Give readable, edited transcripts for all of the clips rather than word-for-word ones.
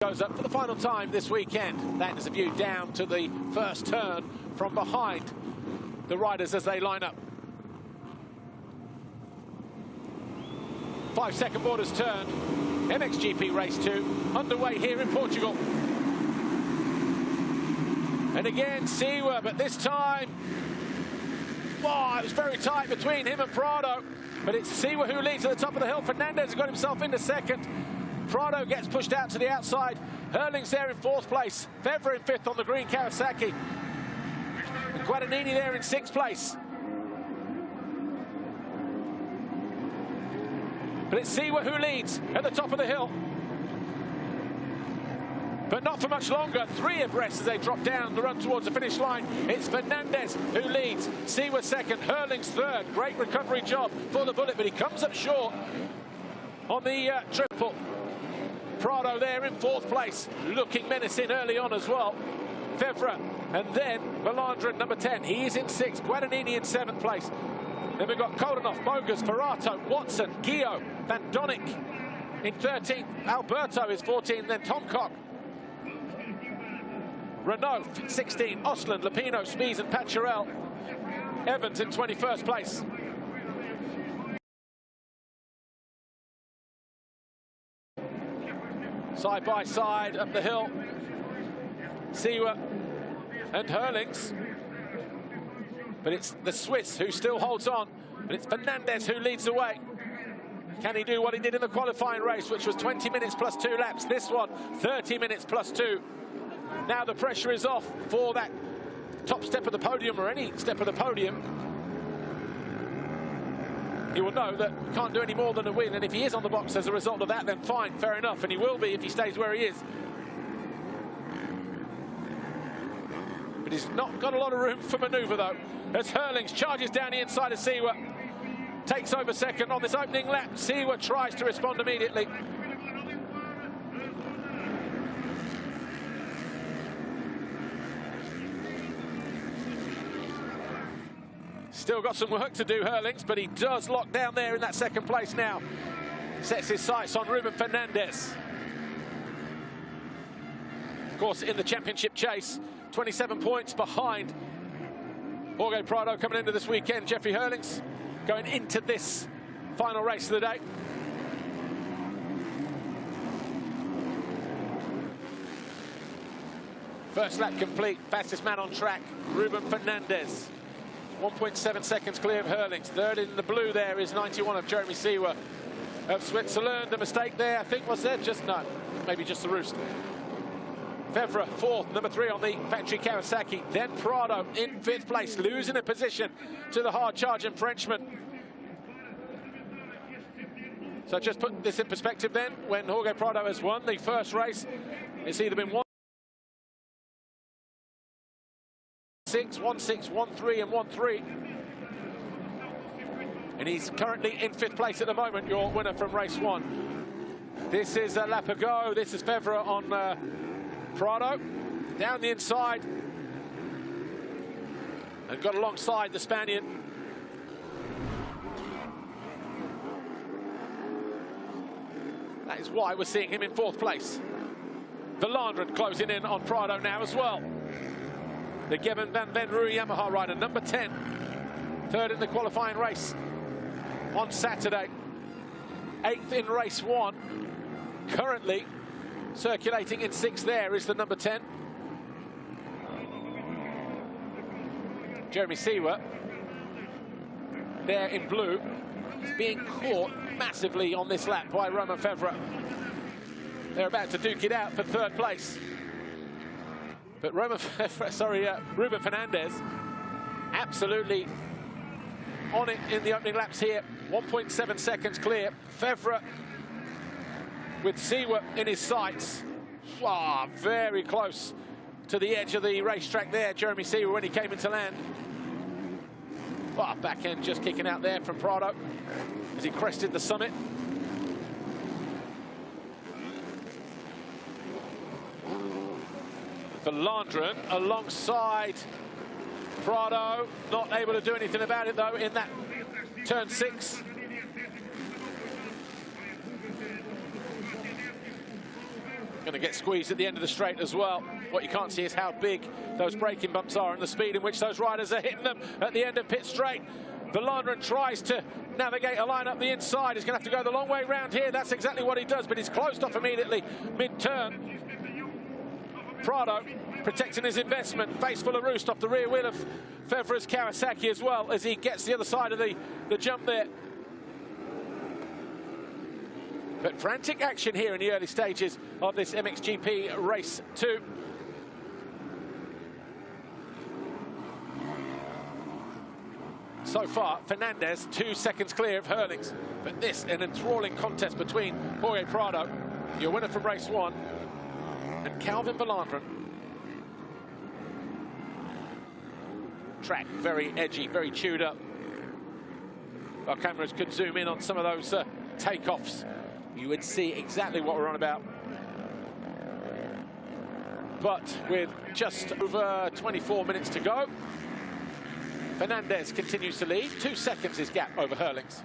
Goes up for the final time this weekend. That is a view down to the first turn from behind the riders as they line up. 5-second borders turned. Mxgp race 2 underway here in Portugal. And again, Siwa, but this time, it was very tight between him and Prado. But it's Siwa who leads at the top of the hill. Fernandez has got himself into second. Prado gets pushed out to the outside. Hurling's there in fourth place. Fevra in fifth on the green Kawasaki. And Guadagnini there in sixth place. But it's Siwa who leads at the top of the hill. But not for much longer. 3 abreast as they drop down the run towards the finish line. It's Fernandez who leads. Siwa second, Hurling's third. Great recovery job for the Bullet, but he comes up short on the triple. Prado there in fourth place, looking menacing early on as well. Fevra, and then Valandra number 10. He is in sixth. Guadagnini in seventh place. Then we've got Koldenhoff, Bogus, Parato, Watson, Gio, Van Donnick in 13th. Alberto is 14th. Then Tomcock. Renault 16. Osland, Lupino, Spies, and Pacharel. Evans in 21st place. Side by side up the hill, Siwa and Hurlings. But it's the Swiss who still holds on. But it's Fernandez who leads the way. Can he do what he did in the qualifying race, which was 20 minutes plus 2 laps? This one, 30 minutes plus 2. Now the pressure is off for that top step of the podium, or any step of the podium. He will know that he can't do any more than a win, and if he is on the box as a result of that, then fine, fair enough, and he will be if he stays where he is. But he's not got a lot of room for manoeuvre, though, as Hurlings charges down the inside of Siwa, takes over second on this opening lap. Siwa tries to respond immediately. Still got some work to do, Hurlings, but he does lock down there in that second place now. Sets his sights on Ruben Fernandez. Of course, in the championship chase, 27 points behind Jorge Prado coming into this weekend. Jeffrey Hurlings going into this final race of the day. First lap complete, fastest man on track, Ruben Fernandez. 1.7 seconds clear of Hurlings. Third in the blue there is 91 of Jeremy Siwa of Switzerland. A mistake there, I think, was there? Maybe just the roost. Fevra fourth, number 3 on the factory Kawasaki. Then Prado in 5th place, losing a position to the hard-charging Frenchman. So just put this in perspective then, when Jorge Prado has won the first race, it's either been 1-6, 1-6, 1-3, and 1-3. And he's currently in 5th place at the moment, your winner from race 1. This is a lap ago. This is Fevra on Prado. Down the inside. And got alongside the Spaniard. That is why we're seeing him in 4th place. Valandra closing in on Prado now as well. The Geven van den Rooij Yamaha rider, number 10. Third in the qualifying race on Saturday. 8th in race 1. Currently circulating in 6th there is the number 10. Jeremy Siwa, there in blue, is being caught massively on this lap by Romain Fevra. They're about to duke it out for 3rd place. But Ruben Fernandez absolutely on it in the opening laps here. 1.7 seconds clear. Fevra with Siwa in his sights. Very close to the edge of the racetrack there, Jeremy Siwa, when he came into land. Back end just kicking out there from Prado as he crested the summit. Valandra alongside Prado, not able to do anything about it though in that turn 6. going to get squeezed at the end of the straight as well. What you can't see is how big those braking bumps are and the speed in which those riders are hitting them at the end of pit straight. Vlaanderen tries to navigate a line up the inside. He's going to have to go the long way round here. That's exactly what he does, but he's closed off immediately mid-turn. Prado protecting his investment. Face full of roost off the rear wheel of Febvre's Kawasaki as well as he gets the other side of the jump there. But frantic action here in the early stages of this Mxgp Race 2. So far, Fernandez 2 seconds clear of Herlings. But this, an enthralling contest between Jorge Prado, your winner from race 1, and Calvin Vlaanderen. Track very edgy, very chewed up. Our cameras could zoom in on some of those takeoffs. You would see exactly what we're on about. But with just over 24 minutes to go, Fernandez continues to lead. 2 seconds his gap over Herlings.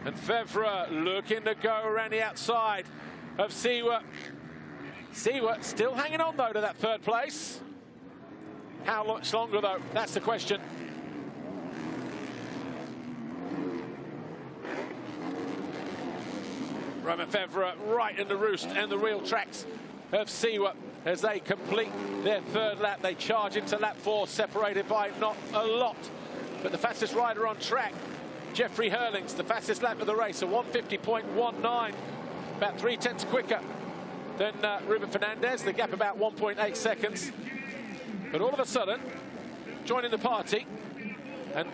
And Febvre looking to go around the outside of Siwa. Siwa still hanging on, though, to that 3rd place. How much longer, though? That's the question. Romain Febvre right in the roost and the real tracks of Siwa. As they complete their 3rd lap, they charge into lap 4, separated by not a lot. But the fastest rider on track, Jeffrey Herlings, the fastest lap of the race, a 150.19, about 0.3 quicker than Ruben Fernandez, the gap about 1.8 seconds. But all of a sudden, joining the party, and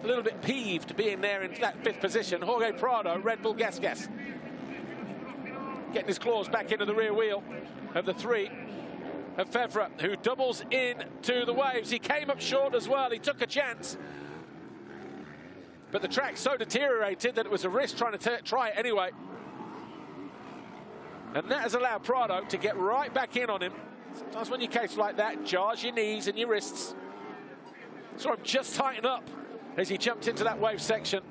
a little bit peeved being there in that 5th position, Jorge Prado, Red Bull Gas. Getting his claws back into the rear wheel of the 3 of Febvre, who doubles into the waves. He came up short as well. He took a chance. But the track so deteriorated that it was a risk trying to try it anyway. And that has allowed Prado to get right back in on him. Sometimes when you case like that, jars your knees and your wrists. Saw him just tighten up as he jumped into that wave section.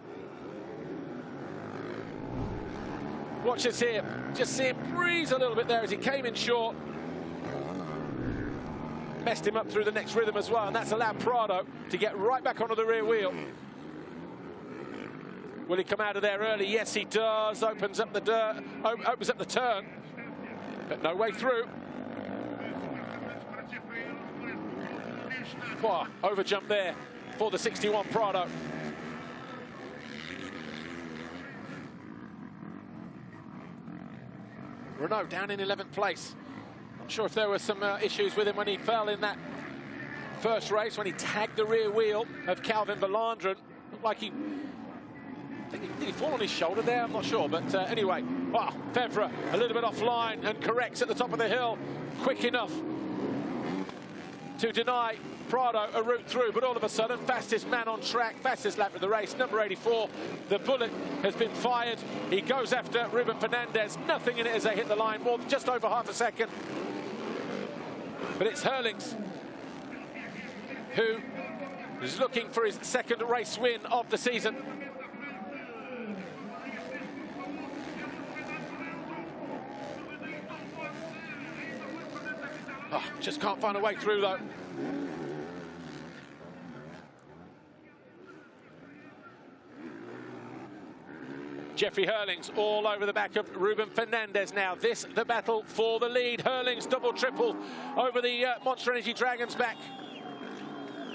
Watch this here. Just see him breeze a little bit there as he came in short. Messed him up through the next rhythm as well, and that's allowed Prado to get right back onto the rear wheel. Will he come out of there early? Yes, he does. Opens up the turn, but no way through. Wow, over jump there for the 61 Prado. Renault down in 11th place. Not sure if there were some issues with him when he fell in that first race, when he tagged the rear wheel of Calvin Vlaanderen. Looked like did he fall on his shoulder there? I'm not sure, but anyway. Wow, Febvre a little bit offline and corrects at the top of the hill. Quick enough to deny Prado a route through, but all of a sudden, fastest man on track, fastest lap of the race, number 84. The bullet has been fired. He goes after Ruben Fernandez. Nothing in it as they hit the line, just over half a second. But it's Herlings who is looking for his 2nd race win of the season. Oh, just can't find a way through, though. Jeffrey Herlings all over the back of Ruben Fernandez now. This, the battle for the lead. Herlings double, triple over the Monster Energy Dragon's back.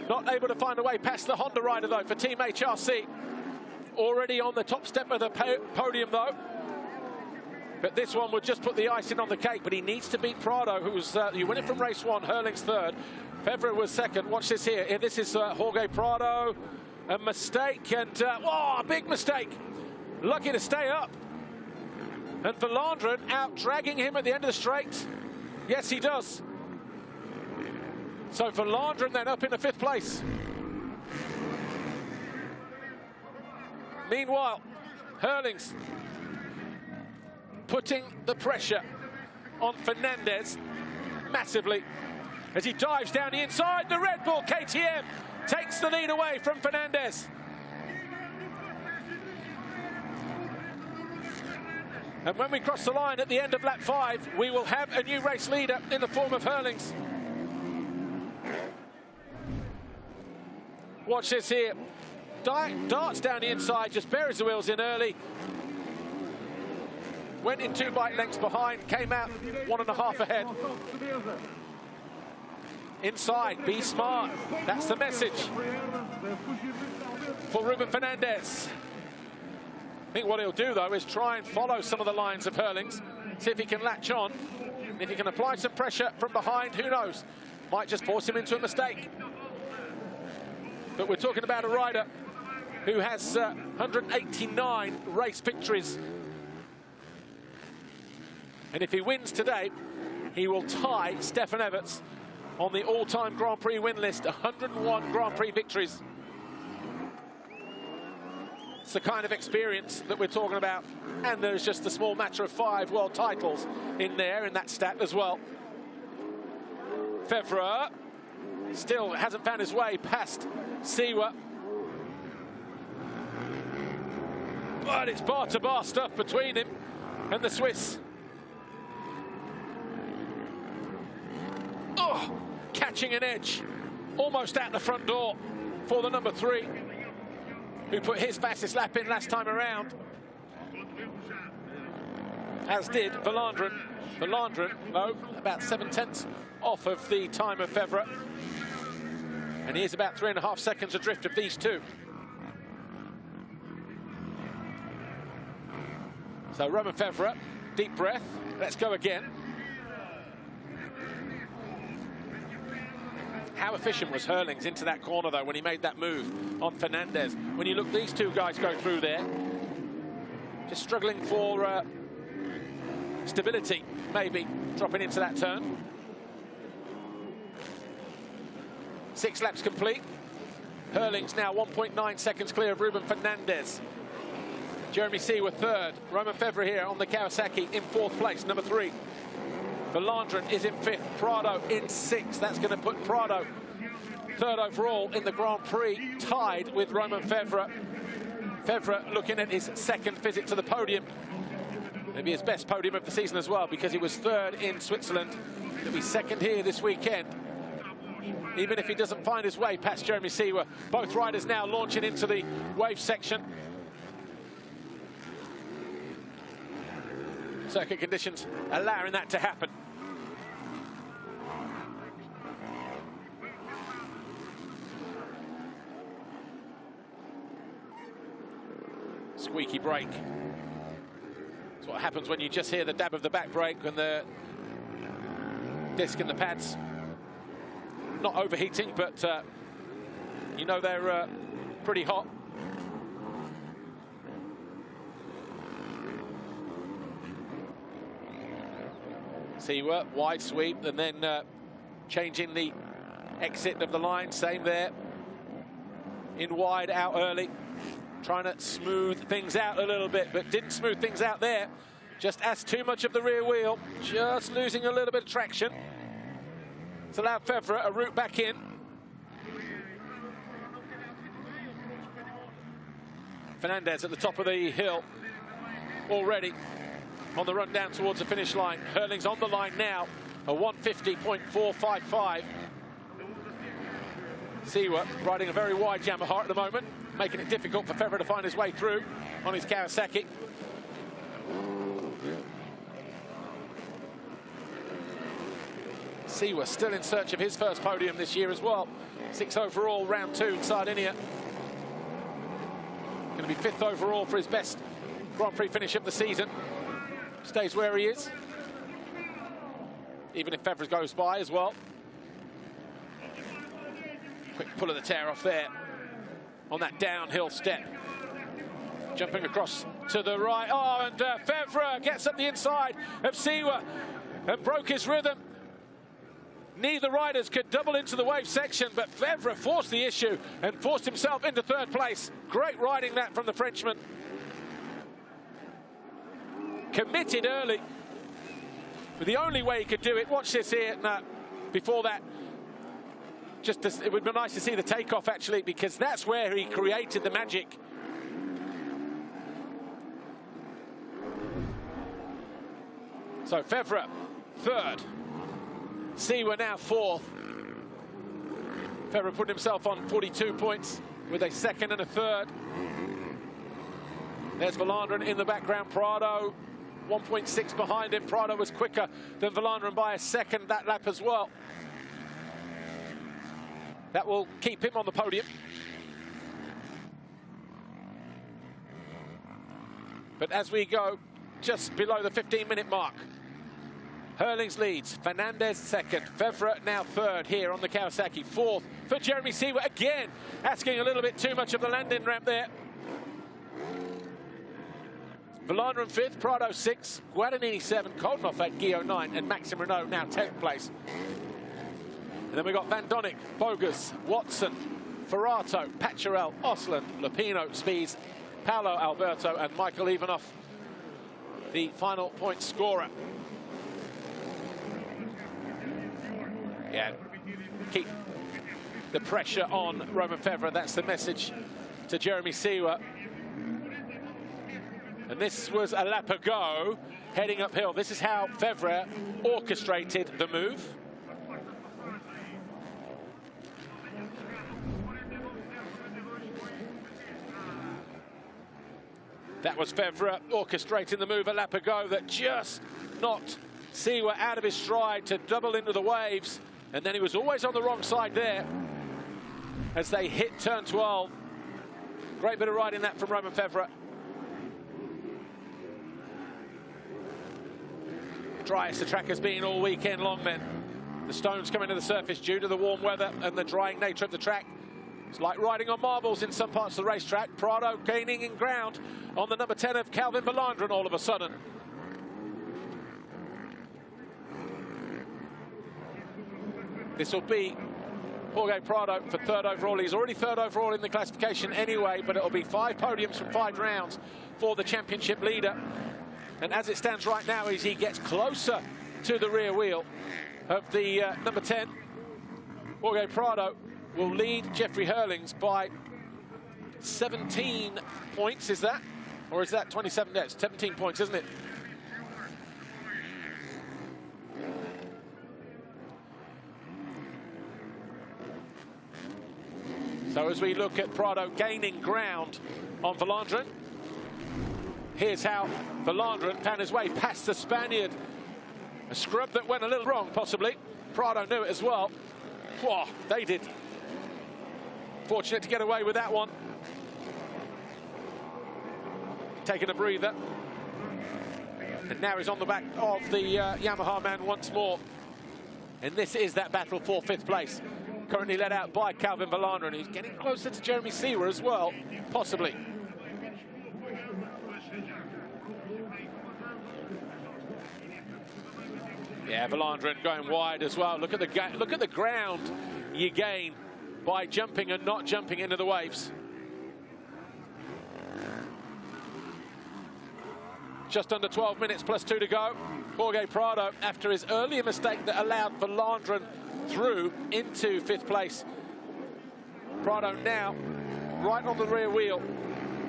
Not able to find a way past the Honda rider, though, for Team HRC. Already on the top step of the podium, though. But this one would just put the icing on the cake, but he needs to beat Prado, who was you win it from race 1, Herlings 3rd. Febvre was 2nd. Watch this here. This is Jorge Prado. A mistake, and oh, a big mistake. Lucky to stay up. And Vlaanderen out dragging him at the end of the straight. Yes, he does. So Vlaanderen then up in the 5th place. Meanwhile, Herlings putting the pressure on Fernandez massively as he dives down the inside. The Red Bull KTM takes the lead away from Fernandez. And when we cross the line at the end of lap 5, we will have a new race leader in the form of Hurlings. Watch this here. Darts down the inside, just buries the wheels in early. Went in 2 bike lengths behind, came out 1.5 ahead. Inside, be smart. That's the message for Ruben Fernandez. I think what he'll do, though, is try and follow some of the lines of Hurlings, see if he can latch on. And if he can apply some pressure from behind, who knows? Might just force him into a mistake. But we're talking about a rider who has 189 race victories. And if he wins today, he will tie Stefan Everts on the all-time Grand Prix win list, 101 Grand Prix victories. It's the kind of experience that we're talking about. And there's just a small matter of 5 world titles in there, in that stat as well. Febvre still hasn't found his way past Siwa. But it's bar-to-bar stuff between him and the Swiss. Oh, catching an edge, almost at the front door for the number 3, who put his fastest lap in last time around, as did Vlaanderen. Vlaanderen, though, about 7/10 off of the time of Febvre. And he is about 3.5 seconds adrift of these two. So Romain Febvre, deep breath, let's go again. How efficient was Hurlings into that corner, though, when he made that move on Fernandez? When you look, these two guys go through there, just struggling for stability, maybe, dropping into that turn. 6 laps complete. Hurlings now 1.9 seconds clear of Ruben Fernandez. Jeremy Siwa 3rd. Romain Febvre here on the Kawasaki in 4th place, number 3. Vlaanderen is in 5th. Prado in 6th. That's going to put Prado 3rd overall in the Grand Prix, tied with Romain Febvre. Febvre looking at his 2nd visit to the podium. Maybe his best podium of the season as well, because he was 3rd in Switzerland. He'll be 2nd here this weekend, even if he doesn't find his way past Jeremy Siwa. Both riders now launching into the wave section. Circuit conditions allowing that to happen. Squeaky brake. That's what happens when you just hear the dab of the back brake when the disc and the pads not overheating, but you know they're pretty hot. Siwa, wide sweep, and then changing the exit of the line, same there. In wide, out early. Trying to smooth things out a little bit, but didn't smooth things out there. Just asked too much of the rear wheel, just losing a little bit of traction. It's allowed Febvre a route back in. Fernandez at the top of the hill already on the run down towards the finish line. Hurlings on the line now, a 150.455. Siwa riding a very wide Yamaha at the moment, making it difficult for Febvre to find his way through on his Kawasaki. Siwa still in search of his first podium this year as well. 6th overall, round 2 in Sardinia. Going to be 5th overall for his best Grand Prix finish of the season. Stays where he is, even if Febvre goes by as well. Quick pull of the tear off there on that downhill step. Jumping across to the right. Oh, and Febvre gets up the inside of Siwa and broke his rhythm. Neither riders could double into the wave section, but Febvre forced the issue and forced himself into 3rd place. Great riding that from the Frenchman. Committed early, but the only way he could do it, watch this here, before that, it would be nice to see the takeoff actually, because that's where he created the magic. So Fevre, third. Seewer now fourth. Fevre put himself on 42 points with a second and a third. There's Vlaanderen in the background. Prado 1.6 behind him. Prado was quicker than Vlaanderen by a second that lap as well. That will keep him on the podium. But as we go just below the 15-minute mark, Herlings leads, Fernandez second, Fevre now third here on the Kawasaki. Fourth for Jeremy Seewer, again asking a little bit too much of the landing ramp there. Vlaanderen fifth, Prado sixth, Guadagnini seventh, Koldenhoff at Gio 9, and Maxime Renault now 10th place. And then we've got Van Donnick, Bogus, Watson, Ferrato, Pacharel, Osland, Lupino, Spies, Paolo Alberto, and Michael Ivanov, the final point scorer. Yeah, keep the pressure on Romain Fevre. That's the message to Jeremy Seewer. And this was a lap ago, heading uphill. This is how Fevre orchestrated the move. That was Fevre orchestrating the move a lap ago that just knocked Seewer out of his stride to double into the waves. And then he was always on the wrong side there as they hit turn 12. Great bit of riding that from Romain Fevre. Driest the track has been all weekend long then. The stones coming to the surface due to the warm weather and the drying nature of the track. It's like riding on marbles in some parts of the racetrack. Prado gaining in ground on the number 10 of Calvin Vlaanderen all of a sudden. This will be Jorge Prado for third overall. He's already third overall in the classification anyway, but it'll be 5 podiums from 5 rounds for the championship leader. And as it stands right now, as he gets closer to the rear wheel of the number 10, Jorge Prado will lead Jeffrey Herlings by 17 points, is that? Or is that 27? That's 17 points, isn't it? So as we look at Prado gaining ground on Vlaanderen, here's how Vlaanderen found his way past the Spaniard. A scrub that went a little wrong, possibly. Prado knew it as well. Whoa, they did. Fortunate to get away with that one. Taking a breather. And now he's on the back of the Yamaha man once more. And this is that battle for 5th place. Currently led out by Calvin Vlaanderen. He's getting closer to Jeremy Seewer as well, possibly. Yeah, Vlaanderen going wide as well. Look at the ground you gain by jumping and not jumping into the waves. Just under 12 minutes plus 2 to go. Jorge Prado, after his earlier mistake that allowed Vlaanderen through into 5th place. Prado now right on the rear wheel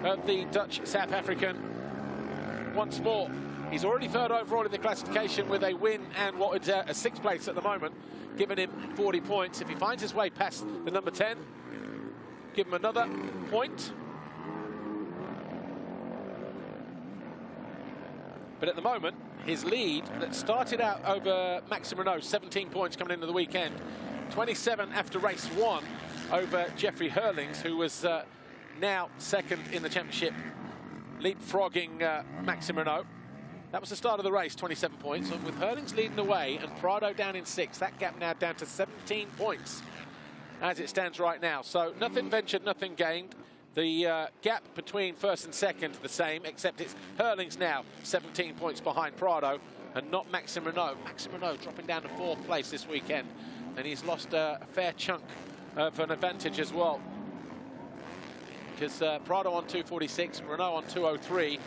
of the Dutch South African once more. He's already third overall in the classification with a win and what is a 6th place at the moment, giving him 40 points. If he finds his way past the number 10, give him another point. But at the moment, his lead that started out over Maxime Renault, 17 points coming into the weekend, 27 after race 1 over Jeffrey Herlings, who was now second in the championship, leapfrogging Maxime Renault. That was the start of the race, 27 points. And with Herlings leading the way and Prado down in 6th, that gap now down to 17 points as it stands right now. So nothing ventured, nothing gained. The gap between 1st and 2nd the same, except it's Herlings now 17 points behind Prado and not Maxime Renault. Maxime Renault dropping down to 4th place this weekend, and he's lost a fair chunk of an advantage as well. Because Prado on 246, Renault on 203.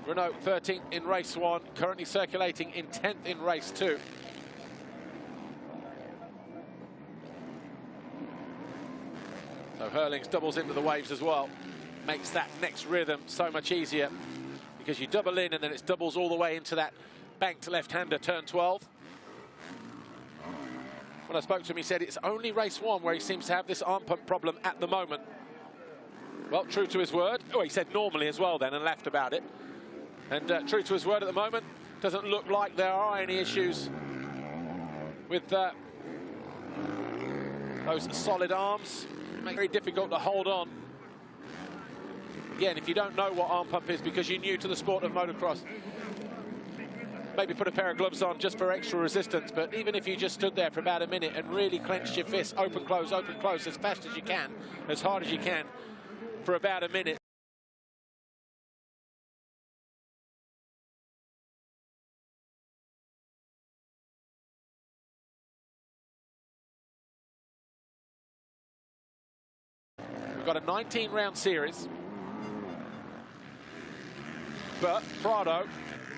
Renault 13th in race 1, currently circulating in 10th in race 2. So Herlings doubles into the waves as well. Makes that next rhythm so much easier because you double in and then it doubles all the way into that banked left-hander, turn 12. When I spoke to him, he said it's only race 1 where he seems to have this arm pump problem at the moment. Well, true to his word. Oh, he said normally as well then and laughed about it. And true to his word at the moment, doesn't look like there are any issues with those solid arms. Make it very difficult to hold on. Again, if you don't know what arm pump is because you're new to the sport of motocross, maybe put a pair of gloves on just for extra resistance. But even if you just stood there for about a minute and really clenched your fists, open, close, as fast as you can, as hard as you can, for about a minute. We've got a 19-round series, but Prado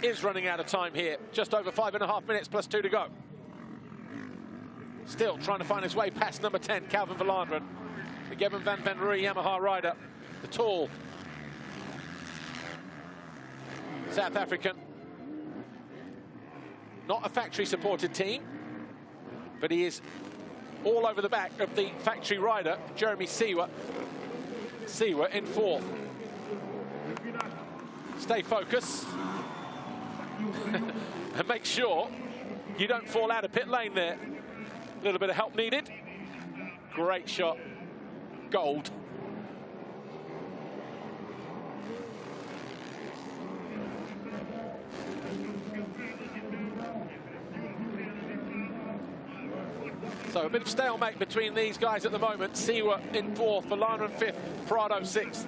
is running out of time here. Just over 5.5 minutes plus 2 to go. Still trying to find his way past number 10, Calvin Verlanderen, the Gavin van Rooij Yamaha rider, the tall South African. Not a factory-supported team, but he is all over the back of the factory rider, Jeremy Seewer. Seewer in 4th. Stay focused. And make sure you don't fall out of pit lane there. A little bit of help needed. Great shot. Gold. So a bit of stalemate between these guys at the moment. Seewer in 4th, Verlanderen 5th, Prado 6th.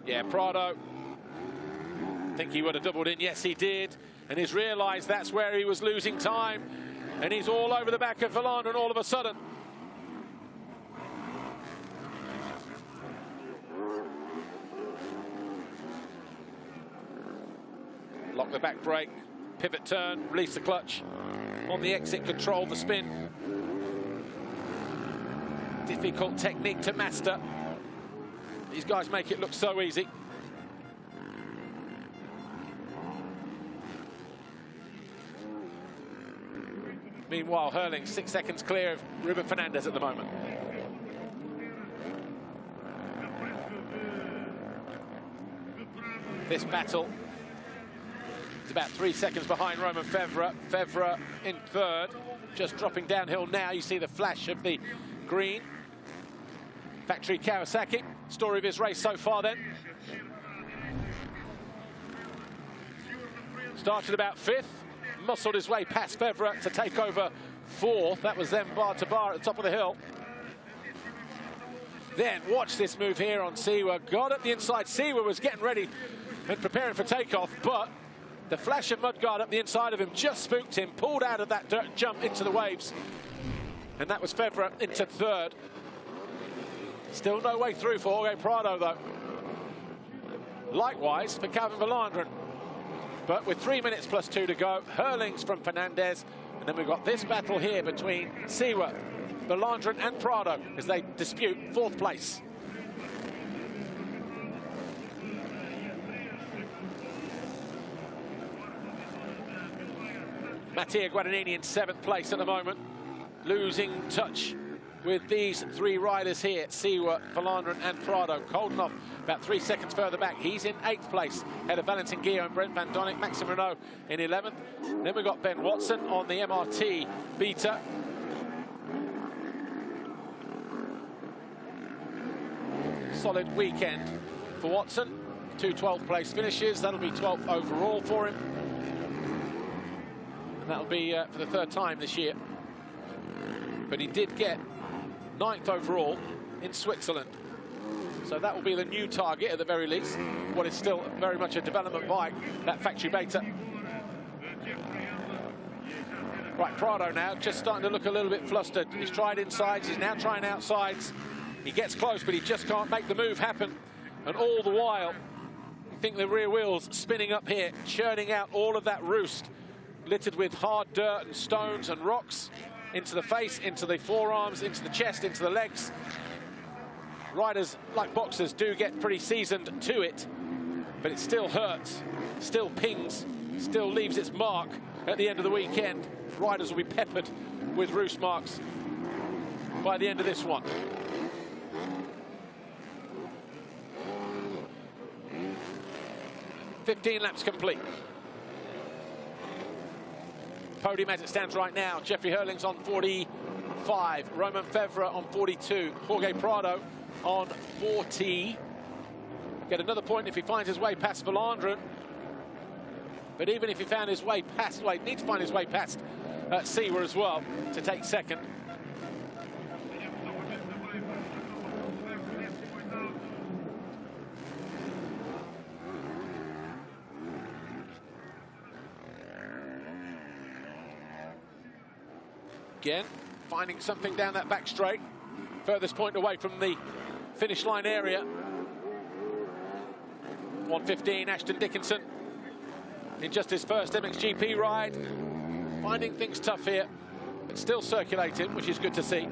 Yeah, Prado, I think he would have doubled in. Yes, he did. And he's realised that's where he was losing time. And he's all over the back of Verlanderen all of a sudden. Lock the back brake. Pivot turn, release the clutch. On the exit, control the spin. Difficult technique to master. These guys make it look so easy. Meanwhile, Hurling 6 seconds clear of Ruben Fernandez at the moment. This battle is about 3 seconds behind Romain Febvre. Febvre in 3rd, just dropping downhill now. You see the flash of the green. Factory Kawasaki, story of his race so far then. Started about 5th, muscled his way past Febvre to take over 4th. That was then bar to bar at the top of the hill. Then watch this move here on Seewer. Got up the inside. Seewer was getting ready and preparing for takeoff, but the flash of mudguard up the inside of him just spooked him, pulled out of that dirt jump into the waves. And that was Febvre into 3rd. Still no way through for Jorge Prado, though. Likewise for Calvin Verlanderen. But with 3 minutes plus 2 to go, Hurlings from Fernandez. And then we've got this battle here between Seewer, Verlanderen and Prado as they dispute 4th place. Mattia Guadagnini in 7th place at the moment, losing touch with these 3 riders here, Seewer, Verlanderen and Prado. Koldenhoff about 3 seconds further back. He's in 8th place, ahead of Valentin Guillaume and Brent Van Donnick. Maxime Renault in 11th. Then we've got Ben Watson on the MRT Beta. Solid weekend for Watson. 2 12th place finishes. That'll be 12th overall for him. That'll be for the 3rd time this year. But he did get 9th overall in Switzerland. So that will be the new target at the very least. What is still very much a development bike, that factory beta. Right, Prado now just starting to look a little bit flustered. He's tried insides, he's now trying outsides. He gets close, but he just can't make the move happen. And all the while, I think the rear wheel's spinning up here, churning out all of that roost, littered with hard dirt and stones and rocks, into the face, into the forearms, into the chest, into the legs. riders, like boxers, do get pretty seasoned to it, but it still hurts, still pings, still leaves its mark at the end of the weekend. Riders will be peppered with roost marks by the end of this one. "15 laps complete. Podium as it stands right now: Jeffrey Hurlings on 45, Roman Fevre on 42, Jorge Prado on 40. Get another point if he finds his way past Vlaanderen. But even if he found his way past, well, he'd need to find his way past Seewer as well to take second. Again, finding something down that back straight. Furthest point away from the finish line area. 1:15, Ashton Dickinson in just his first Mxgp ride. Finding things tough here, but still circulating, which is good to see.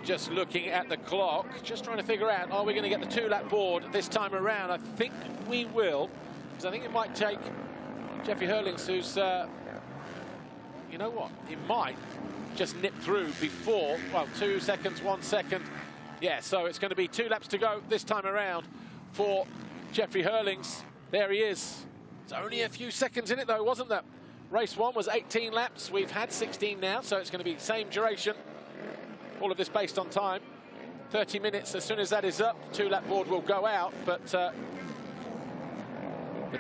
Just looking at the clock, just trying to figure out, are we going to get the 2-lap board this time around? I think we will, because I think it might take Jeffrey Hurlings, who's, you know what, he might just nip through before, well, 2 seconds, 1 second. Yeah, so it's going to be 2 laps to go this time around for Jeffrey Hurlings. There he is. It's only a few seconds in it, though, wasn't there? Race 1 was 18 laps. We've had 16 now, so it's going to be the same duration. All of this based on time. 30 minutes. As soon as that is up, 2-lap board will go out, but the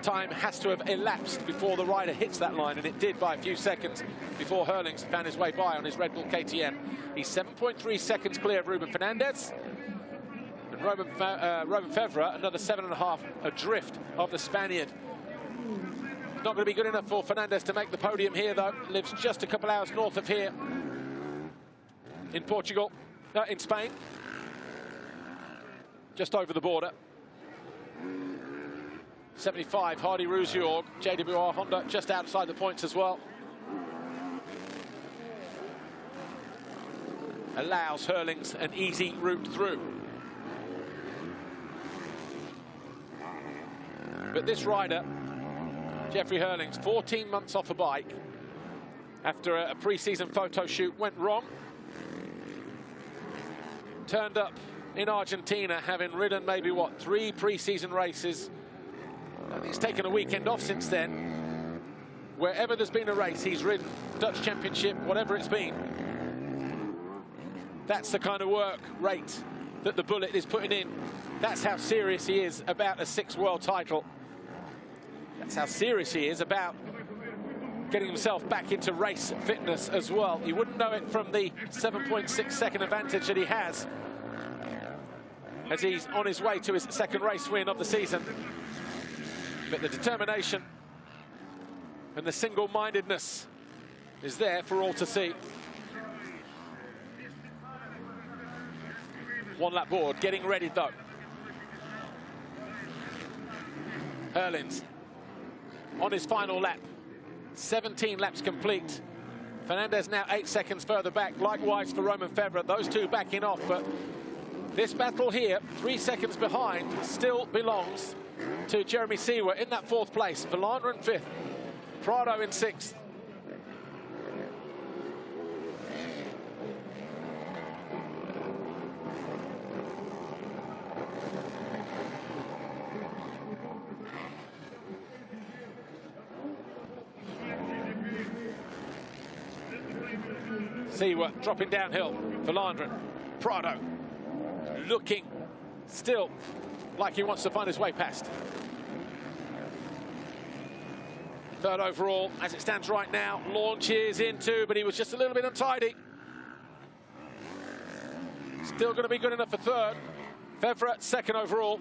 time has to have elapsed before the rider hits that line, and it did by a few seconds before Hurlings found his way by on his Red Bull KTM. He's 7.3 seconds clear of Ruben Fernandez, and Roman Fevre another 7.5 adrift of the Spaniard. Not going to be good enough for Fernandez to make the podium here, though. Lives just a couple hours north of here in Portugal, in Spain, just over the border. 75, Hardy Rougeorg, JWR Honda just outside the points as well. Allows Hurlings an easy route through. But this rider, Jeffrey Hurlings, 14 months off a bike after a pre-season photo shoot went wrong. Turned up in Argentina, having ridden maybe, what, 3 pre-season races. He's taken a weekend off since then. Wherever there's been a race, he's ridden. Dutch Championship, whatever it's been. That's the kind of work rate that the Bullet is putting in. That's how serious he is about a 6th world title. That's how serious he is about getting himself back into race fitness as well. You wouldn't know it from the 7.6 second advantage that he has as he's on his way to his 2nd race win of the season. But the determination and the single-mindedness is there for all to see. 1-lap board, getting ready though. Hurlings on his final lap. 17 laps complete. Fernandez now 8 seconds further back. Likewise for Roman Fevre. Those two backing off, but this battle here, 3 seconds behind, still belongs to Jeremy Seewer in that 4th place. Vlaanderen 5th, Prado in 6th. Seewer dropping downhill. Vlaanderen, Prado looking still like he wants to find his way past. 3rd overall as it stands right now. Launches into, but he was just a little bit untidy. Still going to be good enough for 3rd. Fevre 2nd overall.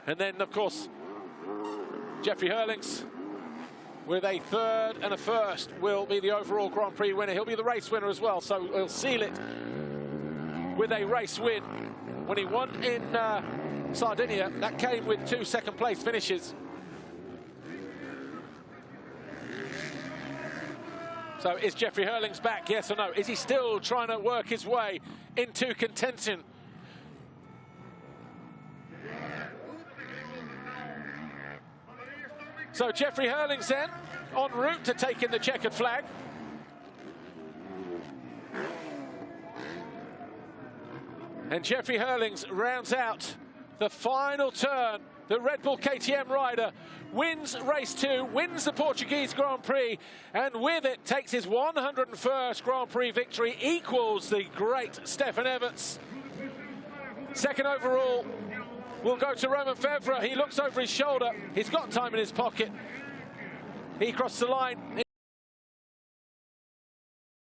And then, of course, Jeffrey Hurlings with a 3rd and a 1st will be the overall Grand Prix winner. He'll be the race winner as well, so he'll seal it with a race win. When he won in Sardinia, that came with 2 second-place finishes. So is Jeffrey Hurlings back, yes or no? Is he still trying to work his way into contention? So Jeffrey Hurlings then, en route to taking the checkered flag. And Jeffrey Hurlings rounds out the final turn. The Red Bull KTM rider wins race 2, wins the Portuguese Grand Prix, and with it takes his 101st Grand Prix victory, equals the great Stefan Everts. Second overall will go to Romain Febvre. He looks over his shoulder. He's got time in his pocket. He crossed the line.